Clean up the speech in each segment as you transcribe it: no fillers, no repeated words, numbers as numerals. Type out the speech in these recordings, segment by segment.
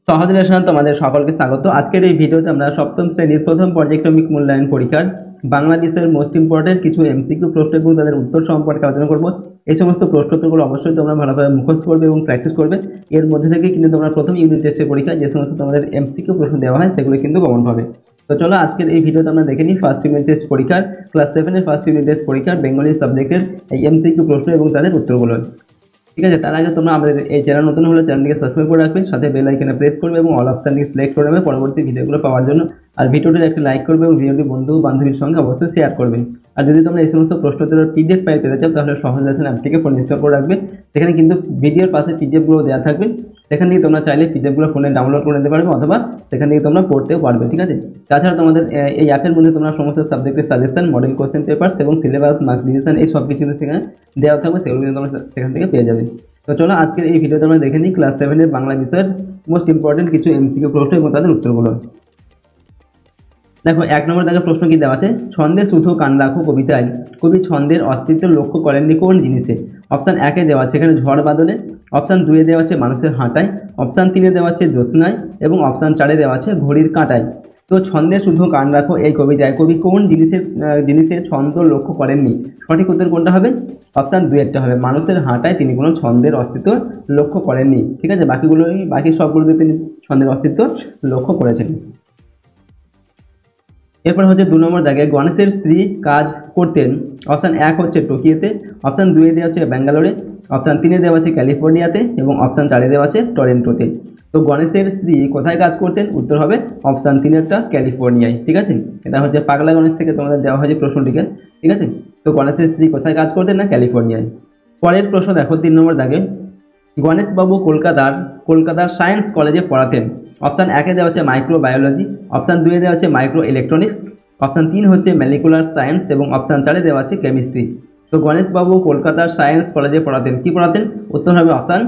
সহজ লেসনে তোমাদের সকলকে স্বাগত। আজকের এই ভিডিওতে আমরা সপ্তম শ্রেণীর প্রথম পর্যায়ক্রমিক মূল্যায়ন পরীক্ষার বাংলাদেশের মোস্ট ইম্পর্টেন্ট কিছু এমসিকিউ প্রশ্ন এবং তাদের উত্তর সম্পর্কে আলোচনা করব। এই সমস্ত প্রশ্নোত্তরগুলো অবশ্যই তোমরা ভালোভাবে মুখস্থ করবে এবং প্র্যাকটিস করবে। এর মধ্যে থেকে কিন্তু তোমরা প্রথম ইউনিট টেস্টের পরীক্ষায় যে সমস্ত তোমাদের এমসিকিউ প্রশ্ন দেওয়া হয় সেগুলো কিন্তু কমন পাবে। তো চলো আজকের এই ভিডিওতে আমরা দেখে নিই ফার্স্ট ইউনিট টেস্ট পরীক্ষার ক্লাস 7-এর ফার্স্ট ইউনিট টেস্ট পরীক্ষার বেঙ্গলি সাবজেক্টের এই এমসিকিউ প্রশ্ন এবং তাদের উত্তরগুলো। ঠিক আছে, তার আগে তোমরা আমাদের এই চ্যানেল নতুন হলে চ্যানেলটিকে সাবস্ক্রাইব করে রাখবে, সাথে বেল আইকনে প্রেস করবে এবং অল অপশনটিকে সিলেক্ট করে নেবে পরবর্তী ভিডিওগুলো পাওয়ার জন্য। আর ভিডিওটিতে একটা লাইক করবে এবং ভিডিওটি বন্ধু বান্ধবীর সঙ্গে অবশ্যই শেয়ার করবেন। আর যদি তোমরা এই সমস্ত প্রশ্নোত্তরের পিডিএফ ফাইল পেতে চাও তাহলে সহজ লেসন অ্যাপটিকে ফোনে ইনস্টল করে রাখবে। সেখানে কিন্তু ভিডিওর পাশে পিডিএফগুলো দেওয়া থাকবে, সেখান থেকে তোমরা চাইলে পিডিএফগুলো ফোনে ডাউনলোড করে নিতে পারবে অথবা সেখান থেকে তোমরা পড়তেও পারবে। ঠিক আছে, তাছাড়া তোমাদের এই অ্যাপের মধ্যে তোমরা সমস্ত সাবজেক্টের সাজেশন, মডেল কোশ্চেন পেপারস এবং সিলেবাস, মার্কস ডিভিশন এই সব কিছু সেখানে দেওয়া থাকবে, সেগুলো কিন্তু তোমরা সেখান থেকে পেয়ে যাবে। তো চলো আজকের এই ভিডিওতে আমরা দেখে নিই ক্লাস 7-এর বাংলা বিষয়ের মোস্ট ইম্পর্টেন্ট কিছু এমসিকিউ প্রশ্ন এবং তাদের উত্তরগুলো। দেখো, 1 নম্বর দাগে প্রশ্ন কি দেওয়া আছে, ছন্দে শুধু কান রাখো কবিতায় কবি ছন্দের অস্তিত্ব লক্ষ্য করেননি কোন জিনিসে? অপশান 1-এ দেওয়া আছে এখানে ঝড় বাদলে, অপশান 2-এ দেওয়া আছে মানুষের হাঁটায়, অপশান 3-এ দেওয়া আছে জ্যোৎস্নায় এবং অপশান 4-এ দেওয়া আছে ঘড়ির কাঁটায়। তো ছন্দে শুধু কান রাখো এই কবিতায় কবি কোন জিনিসের ছন্দ লক্ষ্য করেননি? সঠিক উত্তর কোনটা হবে? অপশান 2-এরটা হবে, মানুষের হাঁটায় তিনি কোনো ছন্দের অস্তিত্ব লক্ষ্য করেননি। ঠিক আছে, বাকি সবগুলোতে তিনি ছন্দের অস্তিত্ব লক্ষ্য করেছেন। এরপর হচ্ছে 2 নম্বর দাগে গণেশের স্ত্রী কাজ করতেন। অপশান 1 হচ্ছে টোকিওতে, অপশান 2-এ দেওয়া আছে ব্যাঙ্গালোরে, অপশান 3-এ দেওয়া আছে ক্যালিফোর্নিয়াতে এবং অপশান 4-এ দেওয়া আছে টরেন্টোতে। তো গণেশের স্ত্রী কোথায় কাজ করতেন? উত্তর হবে অপশান 3-এরটা ক্যালিফোর্নিয়ায়। ঠিক আছে, এটা হচ্ছে পাগলা গণেশ থেকে তোমাদের দেওয়া হয়েছে প্রশ্নটিকে। ঠিক আছে, তো গণেশের স্ত্রী কোথায় কাজ করতেন? না ক্যালিফোর্নিয়ায়। পরের প্রশ্ন দেখো 3 নম্বর দাগে, গণেশবাবু কলকাতার সায়েন্স কলেজে পড়াতেন। অপশান 1-এ দেওয়া হচ্ছে মাইক্রোবায়োলজি, অপশান 2-এ দেওয়া হচ্ছে মাইক্রো ইলেকট্রনিক্স, অপশান 3 হচ্ছে মলিকুলার সায়েন্স এবং অপশান 4-এ দেওয়া আছে কেমিস্ট্রি। তো গণেশবাবু কলকাতার সায়েন্স কলেজে পড়াতেন, কি পড়াতেন? উত্তর হবে অপশান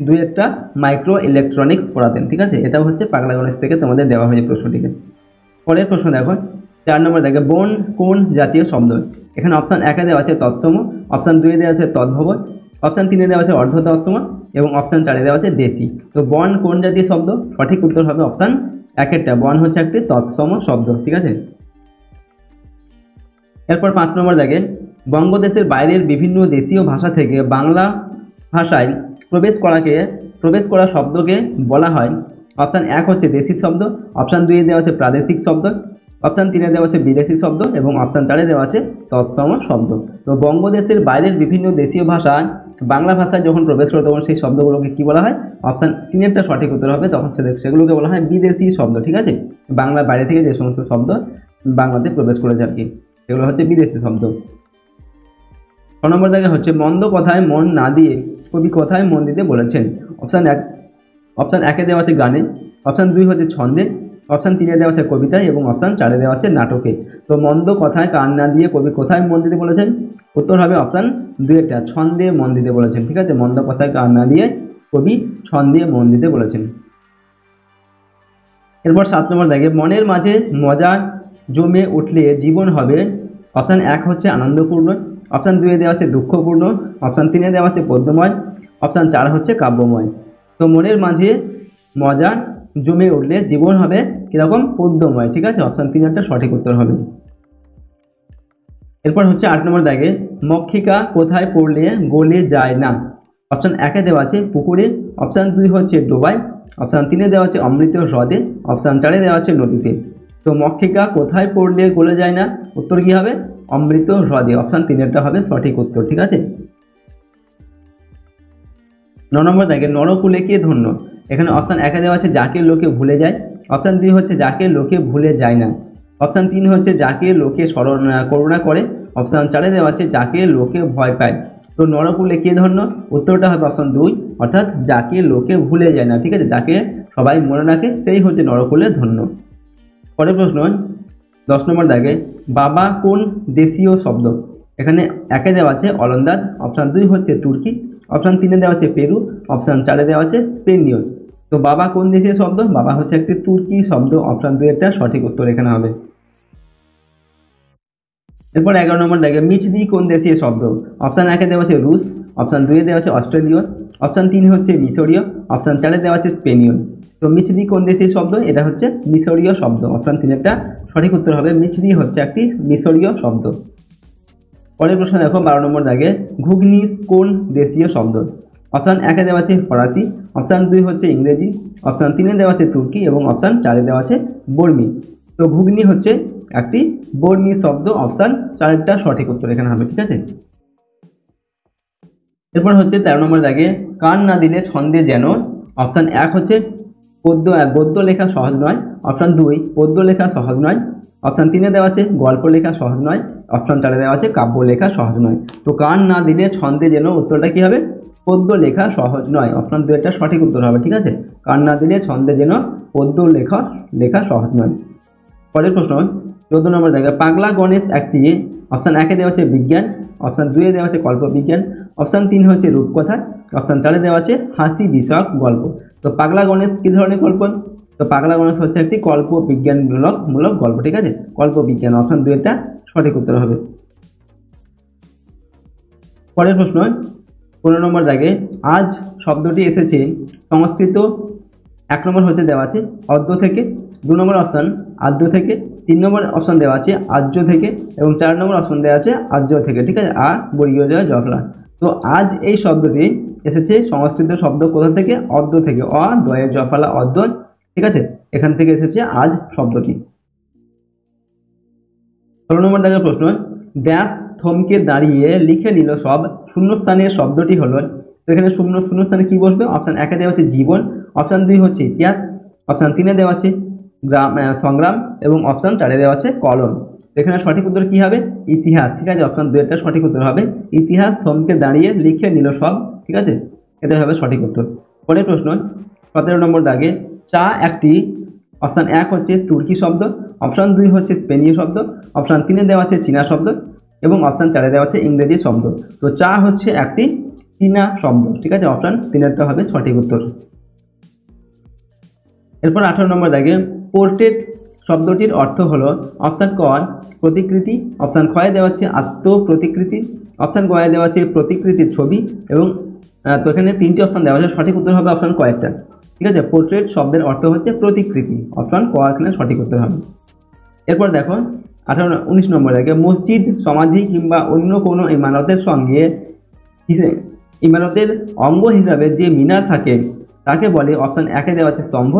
2-এরটা মাইক্রো ইলেকট্রনিক্স পড়াতেন। ঠিক আছে, এটাও হচ্ছে পাগলা গণেশ থেকে তোমাদের দেওয়া হয়েছে প্রশ্নটিকে। পরের প্রশ্ন দেখো 4 নম্বর দেখে, বন কোন জাতীয় শব্দ? এখানে অপশান 1-এ দেওয়া আছে তৎসম, অপশান 2-এ দেওয়া আছে তদ্ভব, অপশান 3-এ দেওয়া আছে অর্ধ তৎসম এবং অপশান 4-এ দেওয়া আছে দেশি। তো বন কোন জাতীয় শব্দ? সঠিক উত্তর হবে অপশান 1-এরটা, বন হচ্ছে একটি তৎসম শব্দ। ঠিক আছে, এরপর 5 নম্বর দেখে, বঙ্গদেশের বাইরের বিভিন্ন দেশীয় ভাষা থেকে বাংলা ভাষায় প্রবেশ করা শব্দকে বলা হয়। অপশান 1 হচ্ছে দেশি শব্দ, অপশান 2-এ দেওয়া আছে প্রাদেশিক শব্দ, অপশান 3-এ দেওয়া আছে বিদেশি শব্দ এবং অপশান 4-এ দেওয়া আছে তৎসম শব্দ। তো বঙ্গদেশের বাইরের বিভিন্ন দেশীয় ভাষায় বাংলা ভাষায় যখন প্রবেশ করে তখন সেই শব্দগুলোকে কী বলা হয়? অপশান 3-এরটা সঠিক উত্তর হবে, তখন সেগুলোকে বলা হয় বিদেশি শব্দ। ঠিক আছে, বাংলার বাইরে থেকে যে সমস্ত শব্দ বাংলাতে প্রবেশ করেছে আর কি, এগুলো হচ্ছে বিদেশি শব্দ। 6 নম্বর জায়গায় হচ্ছে মন্দ কথায় মন না দিয়ে কবি কোথায় মন দিতে বলেছেন? অপশান 1-এ দেওয়া আছে গানে, অপশান 2 হচ্ছে ছন্দে, অপশান 3-এ দেওয়া আছে কবিতায় এবং অপশান 4-এ দেওয়া আছে নাটকে। তো মন্দ কথায় কান না দিয়ে কবি কোথায় মন দিতে বলেছেন? উত্তর হবে অপশান 2-এরটা, ছন্দে মন দিতে বলেছেন। ঠিক আছে, মন্দ কথায় কান না দিয়ে কবি ছন্দে মন দিতে বলেছেন। এরপর 7 নম্বর দেখে, মনের মাঝে মজা জমে উঠলে জীবন হবে। অপশান 1 হচ্ছে আনন্দপূর্ণ, অপশান 2-এ দেওয়া হচ্ছে দুঃখপূর্ণ, অপশান 3-এ দেওয়া হচ্ছে পদ্যময়, অপশান 4 হচ্ছে কাব্যময়। তো মনের মাঝে মজা জমে উঠলে জীবন হবে কীরকম? পদ্যময়। ঠিক আছে, অপশান 3-এরটা সঠিক উত্তর হবে। এরপর হচ্ছে 8 নম্বর দাগে, মক্ষিকা কোথায় পড়লে গলে যায় না? অপশান 1-এ দেওয়া আছে পুকুরে, অপশান 2 হচ্ছে ডোবায়, অপশান 3-এ দেওয়া আছে অমৃত হ্রদে, অপশান 4-এ দেওয়া আছে নদীতে। তো মক্ষিকা কোথায় পড়লে গলে যায় না? উত্তর কী হবে? অমৃত হ্রদে, অপশান 3-এরটা হবে সঠিক উত্তর। ঠিক আছে, 9 নম্বর দাগে, নরকুলে কে ধন্য? এখানে অপশান 1-এ দেওয়া আছে যাকে লোকে ভুলে যায়, অপশান 2 হচ্ছে যাকে লোকে ভুলে যায় না, অপশান 3 হচ্ছে যাকে লোকে করুণা করে, অপশান 4-এ দেওয়া আছে যাকে লোকে ভয় পায়। তো নরকুলে কে ধন্য? উত্তরটা হবে অপশান 2, অর্থাৎ যাকে লোকে ভুলে যায় না। ঠিক আছে, যাকে সবাই মনে রাখে সেই হচ্ছে নরকুলে ধন্য। পরের প্রশ্ন 10 নম্বর দাগে, বাবা কোন দেশীয় শব্দ? এখানে 1-এ দেওয়া আছে অলন্দাজ, অপশান 2 হচ্ছে তুর্কি, অপশান 3-এ দেওয়া আছে পেরু, অপশান 4-এ দেওয়া আছে স্পেনীয়। তো বাবা কোন দেশীয় শব্দ? বাবা হচ্ছে একটি তুর্কি শব্দ, অপশান 2-এরটা সঠিক উত্তর এখানে হবে। এরপর 11 নম্বর দেখে, মিছরি কোন দেশীয় শব্দ? অপশান 1-এ দেওয়া আছে রুশ, অপশান 2-এ দেওয়া আছে অস্ট্রেলীয়, অপশান 3 হচ্ছে মিশরীয়, অপশান 4-এ দেওয়া আছে স্পেনীয়। তো তো মিছরি কোন দেশের শব্দ? এটা হচ্ছে মিশরীয় শব্দ। অপশন 3 একটা সঠিক উত্তর হবে, মিছরি হচ্ছে একটি মিশরীয় শব্দ। পরের প্রশ্ন দেখো 12 নম্বর দাগে, ঘুগনি কোন দেশীয় শব্দ? অপশন 1 দেওয়া আছে ফরাসি, অপশন 2 হচ্ছে ইংরেজি, অপশন 3 দেওয়া আছে তুর্কি এবং অপশন 4 দেওয়া আছে বর্মী। তো ঘুগনি হচ্ছে একটি বর্মী শব্দ, অপশন 4টা সঠিক উত্তর এখানে হবে, ঠিক আছে। এরপর হচ্ছে 13 নম্বর দাগে, কান না দিলে ছন্দে যেন। অপশন 1 হচ্ছে গদ্য লেখা সহজ নয়, অপশন 2 পদ্য লেখা সহজ নয়, অপশন 3 দেওয়া আছে গল্প লেখা সহজ নয়, অপশন 4 দেওয়া আছে কাব্য লেখা সহজ নয়। তো কান না দিলে ছন্দে যেন উত্তরটা কি হবে? পদ্য লেখা সহজ নয়, অপশন 2 এটা সঠিক উত্তর হবে, ঠিক আছে। কান না দিলে ছন্দে যেন পদ্য লেখা সহজ নয়। পরের প্রশ্ন 14 নম্বর জায়গায়, পাগলা গণেশ একটি। অপশন 1 দেওয়া আছে বিজ্ঞান, অপশন 2 দেওয়া আছে কল্পবিজ্ঞান, অপশন 3 হচ্ছে রূপকথা, অপশন 4 দেওয়া আছে হাসি বিষয়ক গল্প। তো পাগলা গণেশ কি ধরনের গল্প? তো পাগলা গণেশ হচ্ছে একটি কল্প বিজ্ঞানমূলক গল্প, ঠিক আছে, কল্পবিজ্ঞান, অপশন 2 এটা সঠিক উত্তর হবে। পরের প্রশ্ন 15 নম্বর জায়গায়, আজ শব্দটি এসেছে সংস্কৃত। 1 নম্বর হচ্ছে দেওয়া আছে অদ্য থেকে, 2 নম্বর অপশন আদ্য থেকে, 3 নম্বর অপশন দেওয়া আছে আর্য থেকে এবং 4 নম্বর অপশন দেওয়া আছে আর্য থেকে, ঠিক আছে, আ বর্গীয় জয় জফলা। তো আজ এই শব্দটি এসেছে সংস্কৃত শব্দ কোথা থেকে? অদ্য থেকে, অ দয়ে জফলা অদ্য, ঠিক আছে, এখান থেকে এসেছে আজ শব্দটি। 16 নম্বর দাগের প্রশ্ন, ড্যাশ থমকে দাঁড়িয়ে লিখে নিল সব শূন্যস্থানের শব্দটি হলো। তো এখানে শূন্যস্থানে কি বসবে? অপশন 1 দেওয়া আছে জীবন, অপশন 2 হচ্ছে ইতিহাস, অপশন 3 দেওয়া আছে সংগ্রাম এবং অপশন 4 দেওয়া আছে কলম। এখানে সঠিক উত্তর কি হবে? ইতিহাস, ঠিক আছে, অপশন 2 এটা সঠিক উত্তর হবে, ইতিহাস থমকে দাঁড়িয়ে লিখে নিল সব, ঠিক আছে, এটা হবে সঠিক উত্তর। পরের প্রশ্ন 17 নম্বর দাগে, চা একটি। অপশন 1 হচ্ছে তুর্কি শব্দ, অপশন 2 হচ্ছে স্পেনীয় শব্দ, অপশন 3 দেওয়া আছে চীনা শব্দ এবং অপশন 4 দেওয়া আছে ইংরেজি শব্দ। তো চা হচ্ছে একটি চীনা শব্দ, ঠিক আছে, অপশন 3 হবে সঠিক উত্তর। এরপর 18 নম্বর দাগে, পোর্ট্রেট শব্দটির অর্থ হলো। অপশন ক প্রতিকৃতি, অপশন খ দেওয়া আছে আত্মপ্রতিকৃতি, অপশন গ দেওয়া আছে প্রতিকৃতির ছবি এবং তো এখানে 3টি অপশন দেওয়া আছে, সঠিক উত্তর হবে অপশন কয়েকটা, ঠিক আছে। পোর্ট্রেট শব্দের অর্থ হচ্ছে প্রতিকৃতি, অপশন ক এখানে সঠিক উত্তর হবে। এরপর দেখো 19 নম্বর দাগে, মসজিদ সমাধি কিংবা অন্য কোনো ইমারতের সঙ্গে ইমারতের অঙ্গ হিসাবে যে মিনার থাকে তাকে বলে। অপশন 1 দেওয়া আছে স্তম্ভ,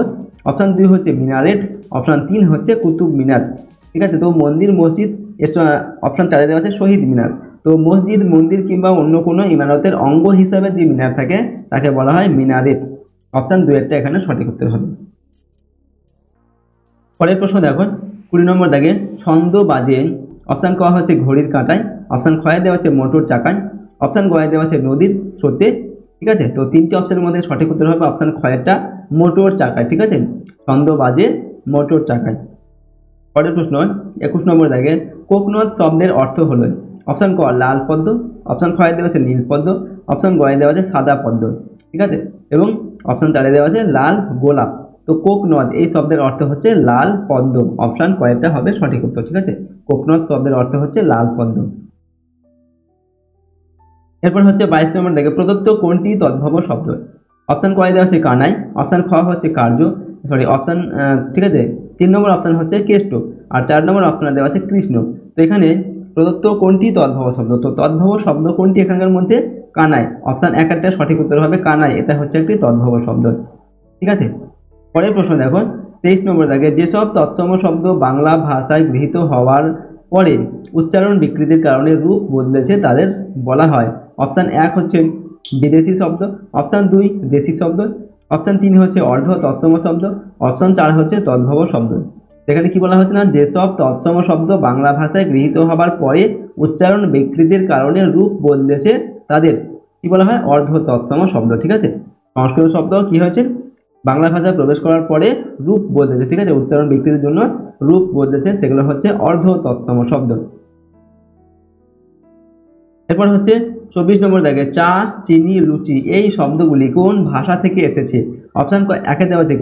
অপশন 2 হচ্ছে মিনারেট, অপশন 3 হচ্ছে কুতুব মিনার, ঠিক আছে। তো মসজিদ অপশন 4 দেওয়া আছে শহীদ মিনার। তো মসজিদ, মন্দির কিংবা অন্য কোনো ইমারতের অঙ্গ হিসাবে যে মিনার থাকে তাকে বলা হয় মিনারেট, অপশন 2 একটা এখানে সঠিক উত্তর হবে। পরের প্রশ্ন দেখো 20 নম্বর দাগে, ছন্দ বাজে। অপশন ক হচ্ছে ঘড়ির কাঁটায়, অপশন খ দেওয়া আছে মোটর চাকায়, অপশন গ দেওয়া আছে নদীর স্রোতে, ঠিক আছে। তো 3টি অপশনের মধ্যে সঠিক উত্তর হবে অপশন খ একটা মোটর চাকায়, ঠিক আছে, ছন্দ বাজে মোটর চাকায়। পরের প্রশ্ন 21 নম্বর দাগে, কোকনদ শব্দের অর্থ হলো। অপশন ক লাল পদ্ম, অপশন খ দেওয়া আছে নীল পদ্ম, অপশন গ দেওয়া আছে সাদা পদ্ম, ঠিক আছে, এবং অপশন 4 দেওয়া আছে লাল গোলাপ। তো কোকনদ এই শব্দের অর্থ হচ্ছে লাল পদ্ম, অপশন কয়েকটা হবে সঠিক উত্তর, ঠিক আছে, কোকনদ শব্দের অর্থ হচ্ছে লাল পদ্ম। এরপর হচ্ছে 22 নম্বর দাগে, প্রদত্ত কোনটি তদ্ভব শব্দ? অপশন ক দেওয়া আছে কানাই, অপশন খ হচ্ছে কার্য, অপশন, ঠিক আছে, 3 নম্বর অপশন হচ্ছে কেষ্ট আর 4 নম্বর অপশন দেওয়া আছে কৃষ্ণ। তো এখানে প্রদত্ত কোনটি তদ্ভব শব্দ? তো তদ্ভব শব্দ কোনটি এখানকার মধ্যে? কানাই, অপশন 1 একটা সঠিক উত্তর হবে কানাই, এটা হচ্ছে একটি তদ্ভব শব্দ, ঠিক আছে। পরের প্রশ্ন দেখো 23 নম্বর দাগে, যেসব তৎসম শব্দ বাংলা ভাষায় গৃহীত হওয়ার পরে উচ্চারণ বিকৃতির কারণে রূপ বদলেছে তাদের বলা হয়। অপশন 1 হচ্ছে বিদেশি শব্দ, অপশন 2 দেশি শব্দ, অপশন 3 হচ্ছে অর্ধ তৎসম শব্দ, অপশন 4 হচ্ছে তদ্ভব শব্দ। এখানে কি বলা হচ্ছে না, যেসব তৎসম শব্দ বাংলা ভাষায় গৃহীত হবার পরে উচ্চারণ বিকৃতির কারণে রূপ বদলেছে তাদের কি বলা হয়? অর্ধ তৎসম শব্দ, ঠিক আছে। সংস্কৃত শব্দ কি হয়েছে? বাংলা ভাষায় প্রবেশ করার পরে রূপ বদলেছে, ঠিক আছে, উচ্চারণ বিকৃতির জন্য রূপ বদলেছে, সেগুলো হচ্ছে অর্ধ তৎসম শব্দ। এরপর হচ্ছে 24 নম্বর দাগে, চা, চিনি, লুচি এই শব্দগুলি কোন ভাষা থেকে এসেছে? অপশন 1 দেওয়া আছে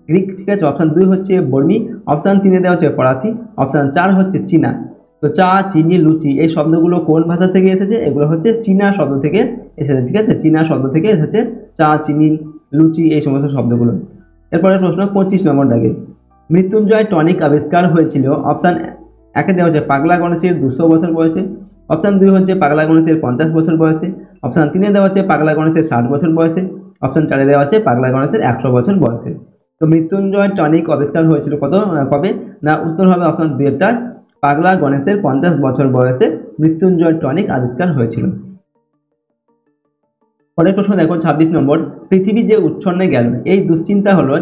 গ্রিক, ঠিক আছে, অপশন 2 হচ্ছে বর্মী, অপশন 3 দেওয়া হচ্ছে ফরাসি, অপশন 4 হচ্ছে চীনা। তো চা, চিনি, লুচি এই শব্দগুলো কোন ভাষা থেকে এসেছে? এগুলো হচ্ছে চীনা শব্দ থেকে এসেছে, ঠিক আছে, চীনা শব্দ থেকে এসেছে চা, চিনি, লুচি এই সমস্ত শব্দগুলো। এরপরে প্রশ্ন 25 নম্বর দাগে, মৃত্যুঞ্জয় টনিক আবিষ্কার হয়েছিল অপশান একে দেওয়া হচ্ছে পাগলা গণেশের 200 বছর বয়সে, অপশান 2 হচ্ছে পাগলা গণেশের 50 বছর বয়সে, অপশান 3 দেওয়া হচ্ছে পাগলা গণেশের 60 বছর বয়সে, অপশান 4 দেওয়া আছে পাগলা গণেশের 100 বছর বয়সে। তো মৃত্যুঞ্জয় টনিক আবিষ্কার হয়েছিল কবে না, উত্তর হবে অপশান 2 পাগলা গণেশের 50 বছর বয়সে মৃত্যুঞ্জয় টনিক আবিষ্কার হয়েছিল। পরের প্রশ্ন দেখো 26 নম্বর, পৃথিবী যে উচ্ছন্নে গেল এই দুশ্চিন্তা হলো,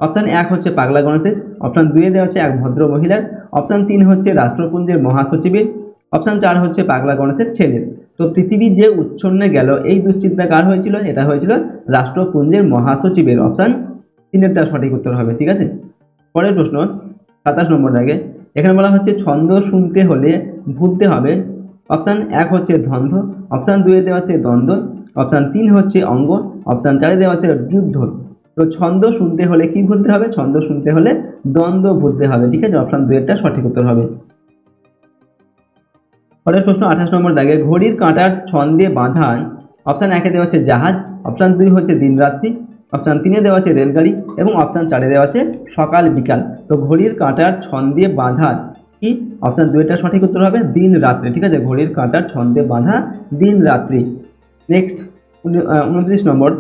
অপশান 1 হচ্ছে পাগলা গণেশের, অপশান 2 দেওয়া আছে এক ভদ্র মহিলার, অপশান 3 হচ্ছে রাষ্ট্রপুঞ্জের মহাসচিবের, অপশান 4 হচ্ছে পাগলা গণেশের ছেলের। তো পৃথিবী যে উচ্ছন্নে গেল এই দুশ্চিন্তা কার হয়েছিল, এটা হয়েছিল রাষ্ট্রপুঞ্জের মহাসচিবের, অপশান 3টা সঠিক উত্তর হবে। ঠিক আছে, পরের প্রশ্ন 27 নম্বর দাগে, এখানে বলা হচ্ছে ছন্দ শুনতে হলে ভুলতে হবে, অপশান 1 হচ্ছে ধন্ধ, অপশান 2 দেওয়া আছে দ্বন্দ্ব, অপশান 3 হচ্ছে অঙ্গ, অপশান 4 দেওয়া আছে যুদ্ধ। তো ছন্দ শুনতে হলে কি ভুলতে হবে, ছন্দ শুনতে হলে দ্বন্দ্ব ভুলতে হবে। ঠিক আছে, অপশান 2টা সঠিক উত্তর হবে। পরের প্রশ্ন 28 নম্বর দাগে, ঘড়ির কাঁটার ছন্দে বাঁধা, অপশান 1 দেওয়া আছে জাহাজ, অপশান 2 হচ্ছে দিনরাত্রি, অপশান 3 দেওয়া আছে রেলগাড়ি এবং অপশান 4 দেওয়া আছে সকাল বিকাল। তো ঘড়ির কাঁটার ছন্দে বাঁধা কি, অপশান 2টা সঠিক উত্তর হবে দিন রাত্রি। ঠিক আছে, ঘড়ির কাঁটার ছন্দে বাঁধা দিন রাত্রি। নেক্সট 29 নম্বর,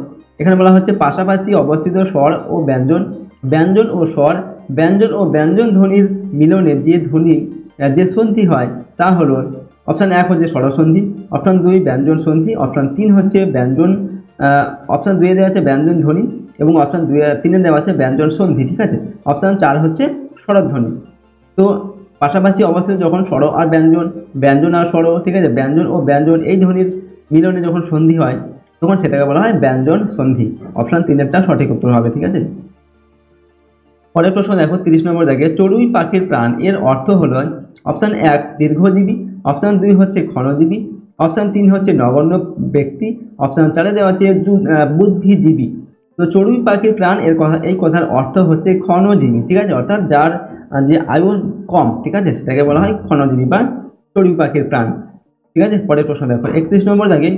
এখানে বলা হচ্ছে পাশাপাশি অবস্থিত স্বর ও ব্যঞ্জন, ব্যঞ্জন ও স্বর, ব্যঞ্জন ও ব্যঞ্জন ধ্বনির মিলনে যে সন্ধি হয় তা হলো, অপশান 1 হচ্ছে স্বরসন্ধি, অপশান 2 ব্যঞ্জন সন্ধি, অপশান 3 হচ্ছে ব্যঞ্জন, অপশান 2 দেওয়া আছে ব্যঞ্জন ধ্বনি এবং অপশান 3 দেওয়া আছে ব্যঞ্জন সন্ধি। ঠিক আছে, অপশান 4 হচ্ছে স্বরধ্বনি। তো পাশাপাশি অবস্থিত যখন স্বর আর ব্যঞ্জন, ব্যঞ্জন আর স্বর, ঠিক আছে, ব্যঞ্জন ও ব্যঞ্জন এই ধ্বনির মিলনে যখন সন্ধি হয় তখন সেটাকে বলা হয় ব্যঞ্জন সন্ধি, অপশান 3টা সঠিক উত্তর হবে। ঠিক আছে, পরের প্রশ্ন দেখো 30 নম্বর দাগে, চড়ুই পাখির প্রাণ এর অর্থ হলো, অপশান 1 দীর্ঘজীবী, অপশান 2 হচ্ছে ক্ষণজীবী, অপশান 3 হচ্ছে নগণ্য ব্যক্তি, অপশান 4 দেওয়া আছে বুদ্ধিজীবী। তো চড়ুই পাখির প্রাণ এই কথার অর্থ হচ্ছে ক্ষণজীবী। ঠিক আছে, অর্থাৎ যার যে আয়ু কম, ঠিক আছে, সেটাকে বলা হয় ক্ষণজীবী বা চড়ুই পাখির প্রাণ। ঠিক আছে, পরের প্রশ্ন দেখো 31 নম্বর দাগে,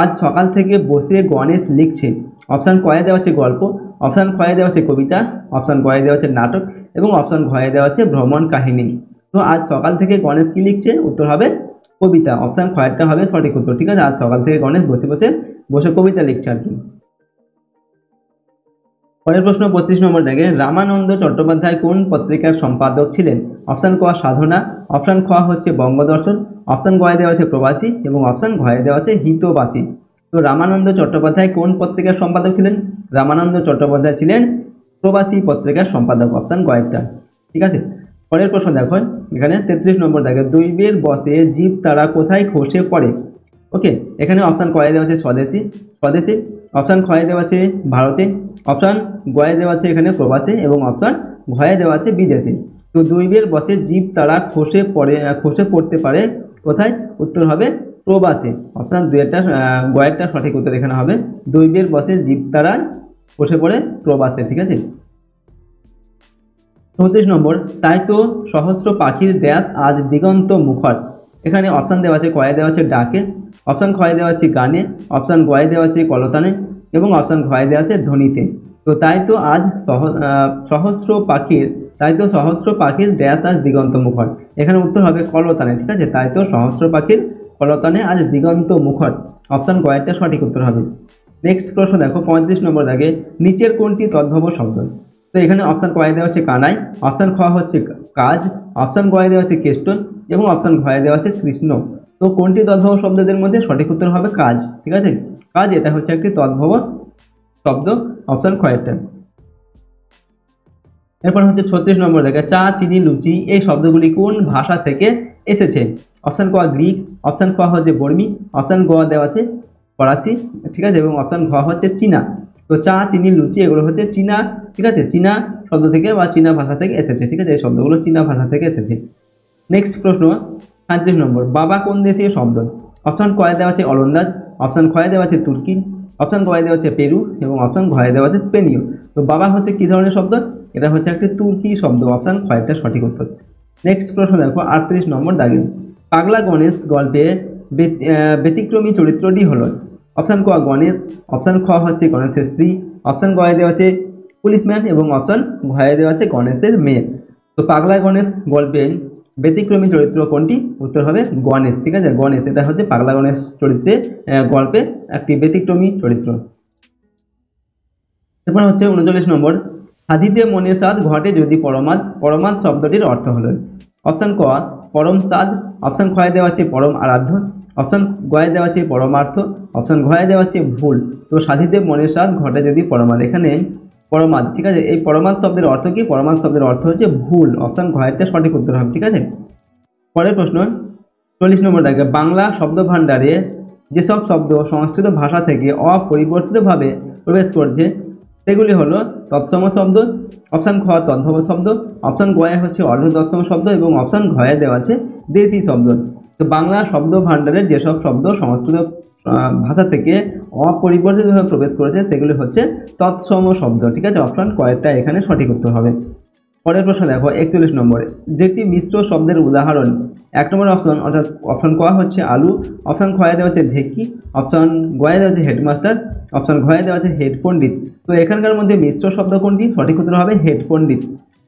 আজ সকাল থেকে বসে গণেশ লিখছে, অপশান ক দেওয়া আছে গল্প, অপশান খ দেওয়া আছে কবিতা, অপশান গ দেওয়া আছে নাটক এবং অপশান ঘ দেওয়া আছে ভ্রমণ কাহিনী। তো আজ সকাল থেকে গণেশ কি লিখছে, উত্তর হবে কবিতা, অপশান খয়েরটা হবে সঠিক উত্তর। ঠিক আছে, আজ সকাল থেকে গণেশ বসে কবিতা লিখছে আর কি। পরের প্রশ্ন 32 নম্বর দাগে, রামানন্দ চট্টোপাধ্যায় কোন পত্রিকার সম্পাদক ছিলেন, অপশান ক সাধনা, অপশান খ হচ্ছে বঙ্গদর্শন, অপশান গ দেওয়া আছে প্রবাসী এবং অপশান ঘ দেওয়া আছে হিতবাসী। তো রামানন্দ চট্টোপাধ্যায় কোন পত্রিকার সম্পাদক ছিলেন, রামানন্দ চট্টোপাধ্যায় ছিলেন প্রবাসী পত্রিকার সম্পাদক, অপশান গ। ঠিক আছে, পরের প্রশ্ন দেখো এখানে 33 নম্বর দাগে, দৈবের বসে জীব তারা কোথায় খসে পড়ে। ওকে, এখানে অপশান ক দেওয়া আছে স্বদেশে, অপশান খ দেওয়া আছে ভারতে, অপশান গ দেওয়া আছে এখানে প্রবাসে এবং অপশান ঘ দেওয়া আছে বিদেশে। তো দৈবের বসে জীব তারা খসে পড়তে পারে কোথায়, উত্তর হবে প্রবাসে, অপশান 2টা গয়েরটা সঠিক উত্তর এখানে হবে দৈবের বসে জীব তারা খসে পড়ে প্রবাসে। ঠিক আছে, 34 নম্বর, তাই তো সহস্র পাখির ড্যাশ আজ দিগন্ত মুখর। এখানে অপশান দেওয়া আছে ক দেওয়া আছে ডাকে, অপশান খ দেওয়া আছে গানে, অপশান গ দেওয়া আছে কলতানে এবং অপশান ঘ দেওয়া আছে ধ্বনিতে। তো তাই তো সহস্র পাখির ড্যাশ আজ দিগন্ত মুখর, এখানে উত্তর হবে কলতানে। ঠিক আছে, তাই তো সহস্র পাখির কলতানে আজ দিগন্ত মুখর, অপশান গ সঠিক উত্তর হবে। নেক্সট প্রশ্ন দেখো 35 নম্বর দাগে, নিচের কোনটি তদ্ভব শব্দ। তো এখানে অপশান ক দেওয়া হচ্ছে কানাই, অপশান খ হচ্ছে কাজ, অপশান গ দেওয়া হচ্ছে কেষ্টন এবং অপশান ঘ দেওয়া হচ্ছে কৃষ্ণ। তো কোনটি তদ্ভব শব্দদের মধ্যে সঠিক উত্তর হবে কাজ। ঠিক আছে, কাজ এটা হচ্ছে একটি তদ্ভব শব্দ, অপশান খ। এরপর হচ্ছে 36 নম্বর দেখে, চা চিনি লুচি এই শব্দগুলি কোন ভাষা থেকে এসেছে, অপশান ক গ্রিক, অপশান খ হচ্ছে বর্মী, অপশান গ দেওয়া আছে ফরাসি, ঠিক আছে, এবং অপশান ঘ হচ্ছে চীনা। তো চা চিনি লুচি এগুলো হচ্ছে চীনা, ঠিক আছে, চীনা শব্দ থেকে বা চীনা ভাষা থেকে এসেছে। ঠিক আছে, এই শব্দগুলো চীনা ভাষা থেকে এসেছে। নেক্সট প্রশ্ন 37 নম্বর, বাবা কোন দেশীয় শব্দ, অপশান ক দেওয়া আছে অলন্দাজ, অপশান খ দেওয়া আছে তুর্কি, অপশান গ দেওয়া আছে পেরু এবং অপশান ঘ দেওয়া আছে স্পেনীয়। তো বাবা হচ্ছে কি ধরনের শব্দ, এটা হচ্ছে একটি তুর্কি শব্দ, অপশান খ সঠিক উত্তর। নেক্সট প্রশ্ন দেখো 38 নম্বর দাগে, পাগলা গণেশ গল্পে ব্যতিক্রমী চরিত্রটি হলো, অপশান ক গণেশ, অপশান খ হচ্ছে গণেশের স্ত্রী, অপশান গ দেওয়া আছে পুলিশম্যান এবং অপশন ঘয়ে দেওয়া আছে গণেশের মেয়ে। তো পাগলা গণেশ গল্পে ব্যতিক্রমী চরিত্র কোনটি? উত্তর হবে গণেশ। ঠিক আছে, গণেশ এটা হচ্ছে পাগলা গণেশ চরিত্রে গল্পে একটি ব্যতিক্রমী চরিত্র। এরপর হচ্ছে 39 নম্বর, সাধিতে মনের স্বাদ ঘটে যদি পরমাদ, পরমাদ শব্দটির অর্থ হলো অপশন ক পরম স্বাদ, অপশন খয়ে দেওয়া আছে পরম আরাধ্য, অপশন গয়ে দেওয়া আছে পরমার্থ, অপশন ঘয়ে দেওয়া আছে ভুল। তো সাধিতে মনের স্বাদ ঘটে যদি পরমাদ, এখানে পরমাদ, ঠিক আছে, এই পরমাদ শব্দের অর্থ কি? পরমাদ শব্দের অর্থ হচ্ছে ভুল, অপশন ঘয়েরটা সঠিক উত্তর হবে। ঠিক আছে, পরের প্রশ্ন 40 নম্বর দেখে, বাংলা শব্দ ভাণ্ডারে যেসব শব্দ সংস্কৃত ভাষা থেকে অপরিবর্তিতভাবে প্রবেশ করছে সেগুলি হলো তৎসম শব্দ, অপশান খ তদ্ভব শব্দ, অপশান গয়ে হচ্ছে অর্ধ তৎসম শব্দ এবং অপশান ঘয়ে দেওয়া আছে দেশি শব্দ। তো বাংলা শব্দ ভাণ্ডারের যেসব শব্দ সংস্কৃত ভাষা থেকে অপরিবর্তিতভাবে প্রবেশ করেছে সেগুলি হচ্ছে তৎসম শব্দ। ঠিক আছে, অপশান কয়েকটা এখানে সঠিক উত্তর হবে। পরের প্রশ্ন দেখো 41 নম্বরে, যেটি মিশ্র শব্দের উদাহরণ, 1 নম্বর অপশন অর্থাৎ অপশন ক হচ্ছে আলু, অপশন খয়ে দেওয়া হচ্ছে ঢেকি, অপশন গয়ে দেওয়া হচ্ছে হেডমাস্টার, অপশন ঘয়ে দেওয়া আছে হেড পণ্ডিত। তো এখানকার মধ্যে মিশ্র শব্দ কোনটি? সঠিক উত্তর হবে হেড পণ্ডিত,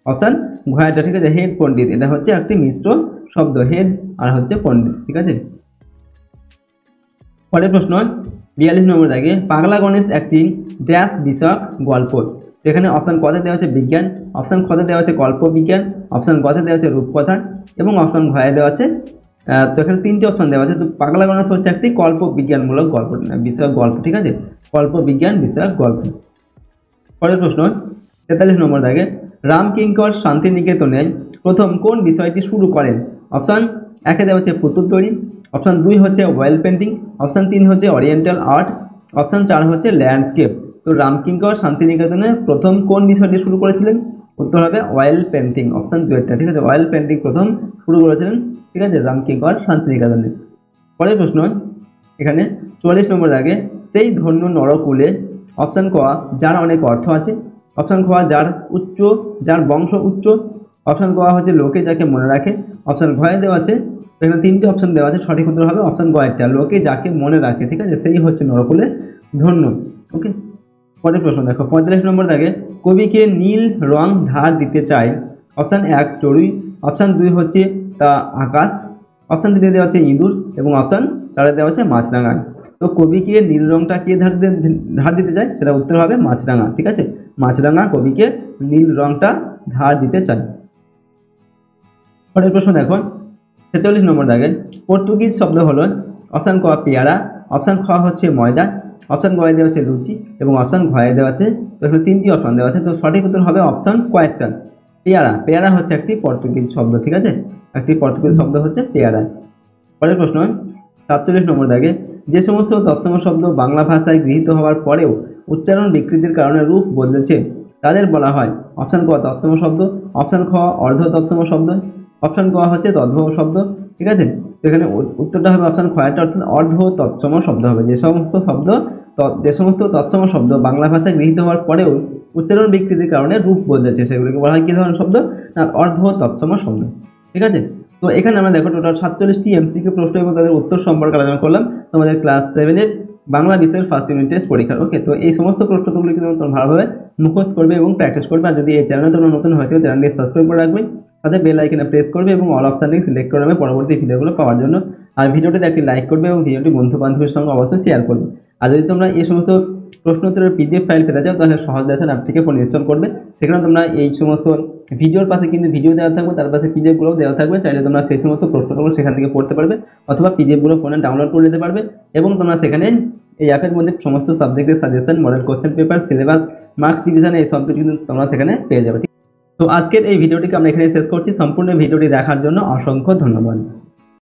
অপশন ঘয়েটা। ঠিক আছে, হেড পণ্ডিত এটা হচ্ছে একটি মিশ্র শব্দ, হেড আর হচ্ছে পণ্ডিত। ঠিক আছে, পরের প্রশ্ন 42 নম্বর দাগে, পাগলা গণেশ একটি ড্যাশ বিষয়ক গল্প। এখানে অপশান কতে দেওয়া আছে বিজ্ঞান, অপশান খতে দেওয়া আছে কল্প বিজ্ঞান, অপশান গতে দেওয়া আছে রূপকথা এবং অপশান ঘয়ে দেওয়া আছে তো এখানে 3টি অপশান দেওয়া আছে। তো পাগলা গণেশ হচ্ছে একটি কল্প বিজ্ঞানমূলক গল্প বিষয়ক গল্প। ঠিক আছে, কল্প বিজ্ঞান বিষয়ক গল্প। পরের প্রশ্ন 43 নম্বর দাগে, রামকিঙ্কর শান্তিনিকেতনে প্রথম কোন বিষয়টি শুরু করেন? অপশান 1 দেওয়া হচ্ছে পুতুল তৈরি, অপশান 2 হচ্ছে অয়েল পেন্টিং, অপশান 3 হচ্ছে ওরিয়েন্টাল আর্ট, অপশান 4 হচ্ছে ল্যান্ডস্কেপ। তো রামকিঙ্কর শান্তিনিকেতনে প্রথম কোন বিষয়টি শুরু করেছিলেন? উত্তর হবে অয়েল পেন্টিং, অপশান 2টা। ঠিক আছে, অয়েল পেন্টিং প্রথম শুরু করেছিলেন। ঠিক আছে, রামকিঙ্কর শান্তিনিকেতনে। পরের প্রশ্ন এখানে 44 নম্বর দাগে, সেই ধন্য নরকুলে, অপশান ক যার অনেক অর্থ আছে, অপশান খ যার উচ্চ, যার বংশ উচ্চ, অপশান ক হচ্ছে লোকে যাকে মনে রাখে, অপশান ঘয়ে দেওয়া আছে। এখানে 3টি অপশান দেওয়া আছে, সঠিক উত্তর হবে অপশান গয়েরটা, লোকে যাকে মনে রাখে। ঠিক আছে, সেই হচ্ছে নরকুলে ধন্য। ওকে, পরের প্রশ্ন দেখো 45 নম্বর দাগে, কবিকে নীল রং ধার দিতে চাই, অপশান 1 চড়ুই, অপশান 2 হচ্ছে তা আকাশ, অপশান 3 দেওয়া আছে ইঁদুর এবং অপশান 4 দেওয়া আছে মাছরাঙা। তো কবিকে নীল রংটা কে ধার দিতে চায়? সেটা উত্তর হবে মাছরাঙা। ঠিক আছে, মাছরাঙা কবিকে নীল রংটা ধার দিতে চায়। পরের প্রশ্ন দেখো 46 নম্বর দাগে, পর্তুগিজ শব্দ হলো অপশান ক পেয়ারা, অপশান খ হচ্ছে ময়দা, অপশান গয়ে দেওয়া আছে লুচি এবং অপশান ঘয়ে দেওয়া আছে। তো এখানে 3টি অপশান দেওয়া আছে, তো সঠিক উত্তর হবে অপশান কয়েকটা, পেয়ারা। পেয়ারা হচ্ছে একটি পর্তুগিজ শব্দ। ঠিক আছে, একটি পর্তুগিজ শব্দ হচ্ছে পেয়ারা। পরের প্রশ্ন 47 নম্বর দাগে, যে সমস্ত তৎসম শব্দ বাংলা ভাষায় গৃহীত হওয়ার পরেও উচ্চারণ বিকৃতির কারণে রূপ বদলেছে তাদের বলা হয় অপশান ক তৎসম শব্দ, অপশান খ অর্ধ তৎসম শব্দ, অপশান ক হচ্ছে তদ্ভব শব্দ। ঠিক আছে, তো এখানে উত্তরটা হবে অপশান খয়টা, অর্থাৎ অর্ধ তৎসম শব্দ হবে। যে সমস্ত তৎসম শব্দ বাংলা ভাষায় গৃহীত হওয়ার পরেও উচ্চারণ বিকৃতির কারণে রূপ বদলেছে সেগুলিকে বলা হয় কী ধরনের শব্দ? না, অর্ধ তৎসম শব্দ। ঠিক আছে, তো এখানে আমরা দেখো টোটাল 47টি এমসিকিউ প্রশ্ন এবং তাদের উত্তর সম্পর্কে আলোচনা করলাম তোমাদের ক্লাস 7-এর বাংলা বিষয়ের ফার্স্ট ইউনিট টেস্ট পরীক্ষার। ওকে, তো এই সমস্ত প্রশ্নগুলি কিন্তু তোমরা ভালোভাবে মুখস্থ করবে এবং প্র্যাকটিস করবে। আর যদি এই চ্যানেলে তোমরা নতুন হয়তো চ্যানেলটি সাবস্ক্রাইব করে রাখবে, সাথে বেল আইকনে প্রেস করবে এবং অল অপশানটি সিলেক্ট করে রাখবে পরবর্তী ভিডিওগুলো পাওয়ার জন্য। আর ভিডিওটিতে একটি লাইক করবে এবং ভিডিওটি বন্ধু বান্ধবের সঙ্গে অবশ্যই শেয়ার করবে। আর যদি তোমরা এই সমস্ত প্রশ্ন উত্তরের পিডিএফ ফাইল পেতে চাও তাহলে সহজ লেসন অ্যাপটিকে ফোন ইনস্টল করবে। সেখানে তোমরা এই সমস্ত ভিডিওর পাশে কিন্তু ভিডিও দেওয়া থাকবে, তার পাশে পিডিএফগুলোও দেওয়া থাকবে। চাইলে তোমরা সেই সমস্ত প্রশ্নগুলো সেখান থেকে পড়তে পারবে অথবা পিডিএফগুলো ফোনে ডাউনলোড করে নিতে পারবে এবং তোমরা সেখানে এই অ্যাপের মধ্যে সমস্ত সাবজেক্টের suggestion, model question paper, syllabus, marks division এই সব কিছু কিন্তু তোমরা সেখানে পেয়ে যাবে। তো আজকের এই ভিডিওটিকে আমরা এখানে শেষ করছি। সম্পূর্ণ ভিডিওটি দেখার জন্য অসংখ্য ধন্যবাদ।